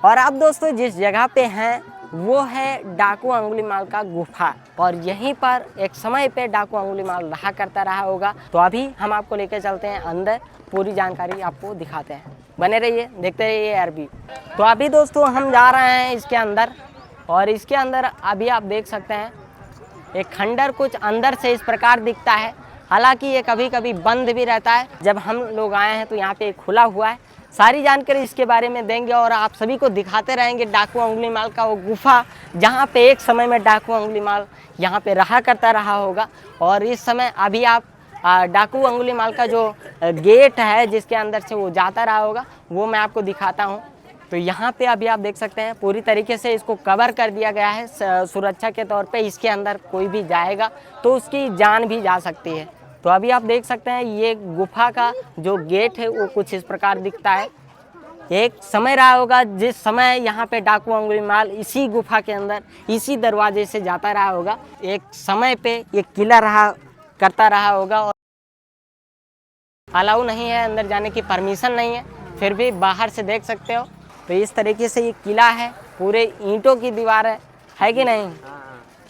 और अब दोस्तों जिस जगह पे हैं वो है डाकू अंगुलीमाल का गुफा, और यहीं पर एक समय पे डाकू अंगुलीमाल रहा करता रहा होगा। तो अभी हम आपको लेकर चलते हैं अंदर, पूरी जानकारी आपको दिखाते हैं। बने रहिए, देखते रहिए अरबी। तो अभी दोस्तों हम जा रहे हैं इसके अंदर, और इसके अंदर अभी आप देख सकते हैं एक खंडर कुछ अंदर से इस प्रकार दिखता है। हालांकि ये कभी कभी बंद भी रहता है। जब हम लोग आए हैं तो यहाँ पे खुला हुआ है। सारी जानकारी इसके बारे में देंगे और आप सभी को दिखाते रहेंगे डाकू अंगुलीमाल का वो गुफा, जहाँ पे एक समय में डाकू अंगुलीमाल यहाँ पे रहा करता रहा होगा। और इस समय अभी आप डाकू अंगुलीमाल का जो गेट है जिसके अंदर से वो जाता रहा होगा वो मैं आपको दिखाता हूँ। तो यहाँ पे अभी आप देख सकते हैं पूरी तरीके से इसको कवर कर दिया गया है सुरक्षा के तौर पे। इसके अंदर कोई भी जाएगा तो उसकी जान भी जा सकती है। तो अभी आप देख सकते हैं ये गुफा का जो गेट है वो कुछ इस प्रकार दिखता है। एक समय रहा होगा जिस समय यहाँ पे डाकू अंगुलीमाल इसी गुफा के अंदर इसी दरवाजे से जाता रहा होगा। एक समय पे ये किला रहा करता रहा होगा और अलाउ नहीं है, अंदर जाने की परमिशन नहीं है, फिर भी बाहर से देख सकते हो। तो इस तरीके से ये किला है, पूरे ईंटों की दीवार है कि नहीं।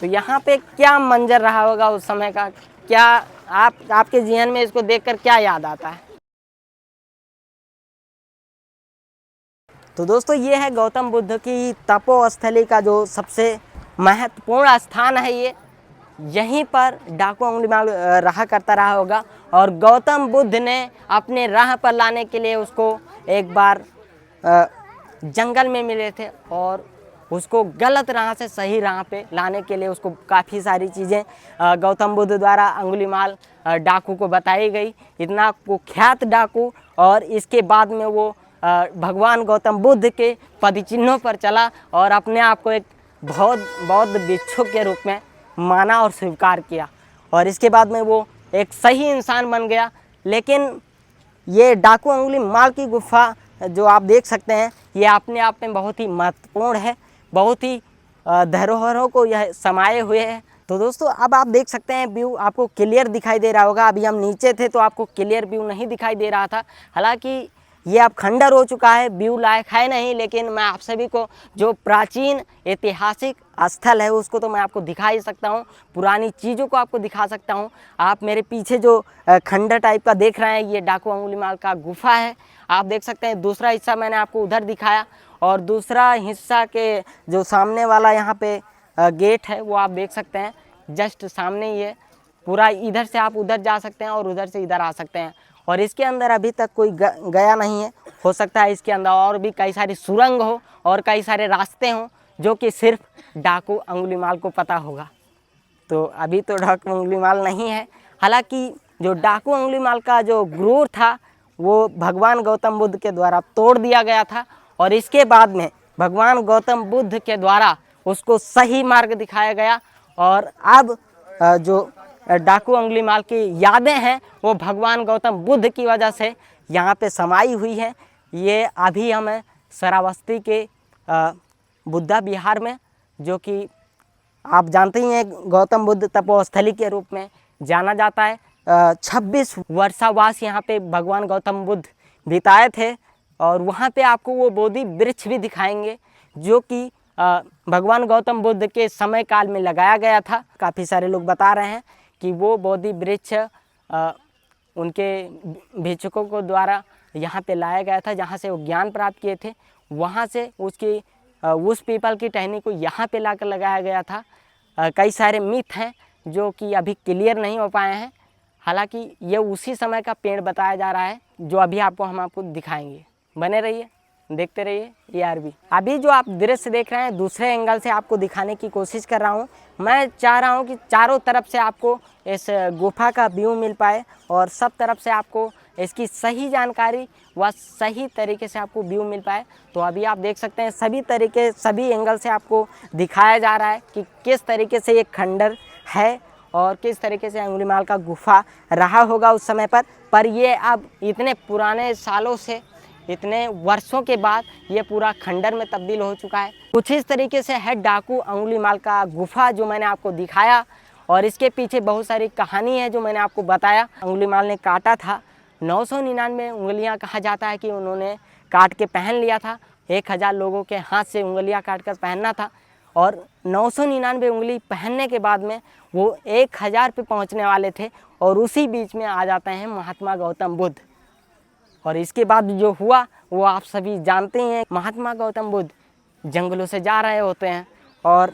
तो यहाँ पे क्या मंजर रहा होगा उस समय का, क्या आपके जीवन में इसको देखकर क्या याद आता है। तो दोस्तों ये है गौतम बुद्ध की तपोस्थली का जो सबसे महत्वपूर्ण स्थान है। ये यहीं पर डाकू अंगुलीमाल रहा करता रहा होगा, और गौतम बुद्ध ने अपने राह पर लाने के लिए उसको एक बार जंगल में मिले थे, और उसको गलत राह से सही राह पे लाने के लिए उसको काफ़ी सारी चीज़ें गौतम बुद्ध द्वारा अंगुलीमाल डाकू को बताई गई। इतना कुख्यात डाकू, और इसके बाद में वो भगवान गौतम बुद्ध के पदचिन्हों पर चला और अपने आप को एक बौद्ध भिक्षु के रूप में माना और स्वीकार किया, और इसके बाद में वो एक सही इंसान बन गया। लेकिन ये डाकू अंगुलीमाल की गुफा जो आप देख सकते हैं ये अपने आप में बहुत ही महत्वपूर्ण है, बहुत ही धरोहरों को यह समाये हुए है। तो दोस्तों अब आप देख सकते हैं व्यू आपको क्लियर दिखाई दे रहा होगा। अभी हम नीचे थे तो आपको क्लियर व्यू नहीं दिखाई दे रहा था। हालांकि ये अब खंडर हो चुका है, व्यू लायक है नहीं, लेकिन मैं आप सभी को जो प्राचीन ऐतिहासिक स्थल है उसको तो मैं आपको दिखा ही सकता हूँ, पुरानी चीज़ों को आपको दिखा सकता हूँ। आप मेरे पीछे जो खंडर टाइप का देख रहे हैं ये डाकू अंगुलीमाल का गुफा है। आप देख सकते हैं दूसरा हिस्सा मैंने आपको उधर दिखाया, और दूसरा हिस्सा के जो सामने वाला यहाँ पे गेट है वो आप देख सकते हैं जस्ट सामने। ये पूरा इधर से आप उधर जा सकते हैं और उधर से इधर आ सकते हैं, और इसके अंदर अभी तक कोई गया नहीं है। हो सकता है इसके अंदर और भी कई सारी सुरंग हो और कई सारे रास्ते हों जो कि सिर्फ डाकू अंगुलीमाल को पता होगा। तो अभी तो डाकू अंगुलीमाल नहीं है। हालांकि जो डाकू अंगुलीमाल का जो गुरूर था वो भगवान गौतम बुद्ध के द्वारा तोड़ दिया गया था, और इसके बाद में भगवान गौतम बुद्ध के द्वारा उसको सही मार्ग दिखाया गया। और अब जो डाकू अंगुलीमाल की यादें हैं वो भगवान गौतम बुद्ध की वजह से यहाँ पे समाई हुई हैं। ये अभी हम श्रावस्ती के बुद्धा विहार में, जो कि आप जानते ही हैं गौतम बुद्ध तपोस्थली के रूप में जाना जाता है। 26 वर्षावास यहाँ पे भगवान गौतम बुद्ध बिताए थे, और वहाँ पे आपको वो बोधि वृक्ष भी दिखाएंगे जो कि भगवान गौतम बुद्ध के समय काल में लगाया गया था। काफ़ी सारे लोग बता रहे हैं कि वो बोधि वृक्ष उनके भिक्षुकों को द्वारा यहाँ पे लाया गया था, जहाँ से वो ज्ञान प्राप्त किए थे। वहाँ से उस पीपल की टहनी को यहाँ पे लाकर लगाया गया था। कई सारे मिथ हैं जो कि अभी क्लियर नहीं हो पाए हैं। हालांकि ये उसी समय का पेड़ बताया जा रहा है जो अभी हम आपको दिखाएंगे। बने रहिए, देखते रहिए ARB। अभी जो आप दृश्य देख रहे हैं दूसरे एंगल से आपको दिखाने की कोशिश कर रहा हूँ। मैं चाह रहा हूँ कि चारों तरफ से आपको इस गुफा का व्यू मिल पाए और सब तरफ से आपको इसकी सही जानकारी व सही तरीके से आपको व्यू मिल पाए। तो अभी आप देख सकते हैं सभी एंगल से आपको दिखाया जा रहा है कि किस तरीके से ये खंडर है और किस तरीके से अंगुलीमाल का गुफा रहा होगा उस समय पर ये अब इतने पुराने सालों से, इतने वर्षों के बाद ये पूरा खंडर में तब्दील हो चुका है। कुछ इस तरीके से है डाकू अंगुलीमाल का गुफा जो मैंने आपको दिखाया, और इसके पीछे बहुत सारी कहानी है जो मैंने आपको बताया। अंगुलीमाल ने काटा था, 999 उंगलियां कहा जाता है कि उन्होंने काट के पहन लिया था, 1000 लोगों के हाथ से उंगलियां काटकर पहनना था और 999 उंगली पहनने के बाद में वो 1000 पे पहुंचने वाले थे और उसी बीच में आ जाते हैं महात्मा गौतम बुद्ध। और इसके बाद जो हुआ वो आप सभी जानते हैं। महात्मा गौतम बुद्ध जंगलों से जा रहे होते हैं और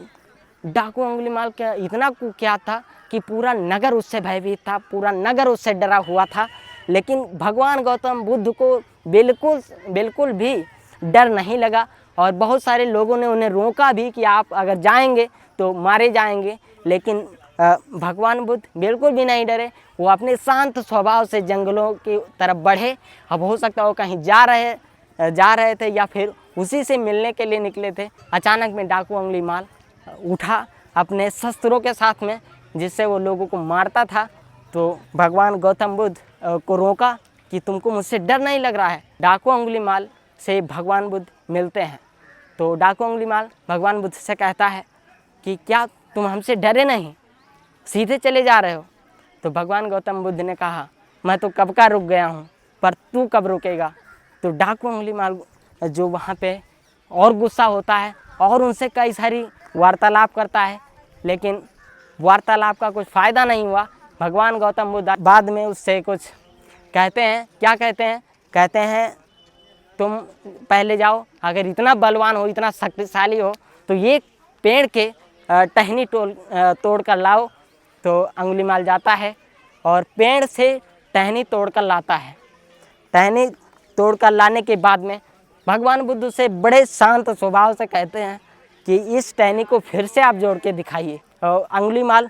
डाकू अंगुलीमाल का इतना कुख्यात था कि पूरा नगर उससे भयभीत था, पूरा नगर उससे डरा हुआ था। लेकिन भगवान गौतम बुद्ध को बिल्कुल भी डर नहीं लगा और बहुत सारे लोगों ने उन्हें रोका भी कि आप अगर जाएंगे तो मारे जाएंगे। लेकिन भगवान बुद्ध बिल्कुल भी नहीं डरे। वो अपने शांत स्वभाव से जंगलों की तरफ बढ़े। अब हो सकता है वो कहीं जा रहे थे या फिर उसी से मिलने के लिए निकले थे। अचानक में डाकू अंगुलीमाल उठा अपने शस्त्रों के साथ में, जिससे वो लोगों को मारता था। तो भगवान गौतम बुद्ध को रोका कि तुमको मुझसे डर नहीं लग रहा है। डाकू अंगुलीमाल से भगवान बुद्ध मिलते हैं तो डाकू अंगुलीमाल भगवान बुद्ध से कहता है कि क्या तुम हमसे डरे नहीं, सीधे चले जा रहे हो? तो भगवान गौतम बुद्ध ने कहा मैं तो कब का रुक गया हूँ, पर तू कब रुकेगा? तो डाकू अंगुलीमाल जो वहाँ पे और गुस्सा होता है और उनसे कई सारी वार्तालाप करता है, लेकिन वार्तालाप का कुछ फ़ायदा नहीं हुआ। भगवान गौतम बुद्ध बाद में उससे कुछ कहते हैं। क्या कहते हैं? कहते हैं तुम पहले जाओ, अगर इतना बलवान हो, इतना शक्तिशाली हो तो ये पेड़ के टहनी तोड़ कर लाओ। तो अंगुलीमाल जाता है और पेड़ से टहनी तोड़ कर लाता है। टहनी तोड़ कर लाने के बाद में भगवान बुद्ध से बड़े शांत स्वभाव से कहते हैं कि इस टहनी को फिर से आप जोड़ के दिखाइए। अंगुलीमाल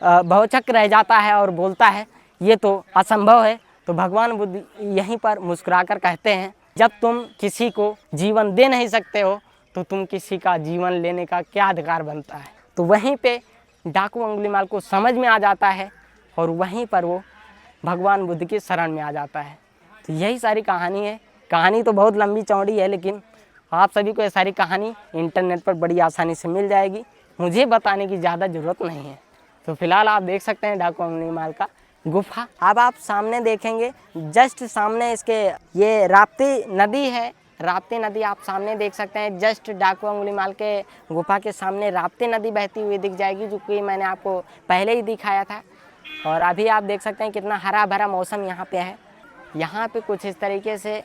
भौचक रह जाता है और बोलता है ये तो असंभव है। तो भगवान बुद्ध यहीं पर मुस्कुराकर कहते हैं जब तुम किसी को जीवन दे नहीं सकते हो तो तुम किसी का जीवन लेने का क्या अधिकार बनता है। तो वहीं पे डाकू अंगुलीमाल को समझ में आ जाता है और वहीं पर वो भगवान बुद्ध की शरण में आ जाता है। तो यही सारी कहानी है। कहानी तो बहुत लंबी चौड़ी है, लेकिन आप सभी को ये सारी कहानी इंटरनेट पर बड़ी आसानी से मिल जाएगी। मुझे बताने की ज़्यादा ज़रूरत नहीं है। तो फिलहाल आप देख सकते हैं डाकू अंगुलीमाल का गुफा। अब आप सामने देखेंगे, जस्ट सामने इसके ये राप्ती नदी है। राप्ती नदी आप सामने देख सकते हैं। जस्ट डाकू अंगुलीमाल के गुफा के सामने राप्ती नदी बहती हुई दिख जाएगी, जो कि मैंने आपको पहले ही दिखाया था। और अभी आप देख सकते हैं कितना हरा भरा मौसम यहाँ पे है। यहाँ पे कुछ इस तरीके से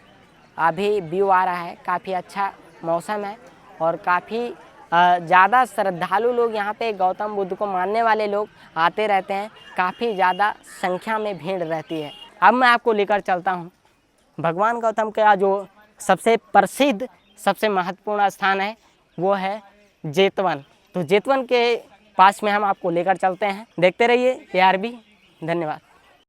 अभी व्यू आ रहा है। काफ़ी अच्छा मौसम है और काफ़ी ज़्यादा श्रद्धालु लोग यहाँ पे गौतम बुद्ध को मानने वाले लोग आते रहते हैं। काफ़ी ज़्यादा संख्या में भीड़ रहती है। अब मैं आपको लेकर चलता हूँ भगवान गौतम का जो सबसे प्रसिद्ध, सबसे महत्वपूर्ण स्थान है, वो है जेतवन। तो जेतवन के पास में हम आपको लेकर चलते हैं। देखते रहिए ARB। धन्यवाद।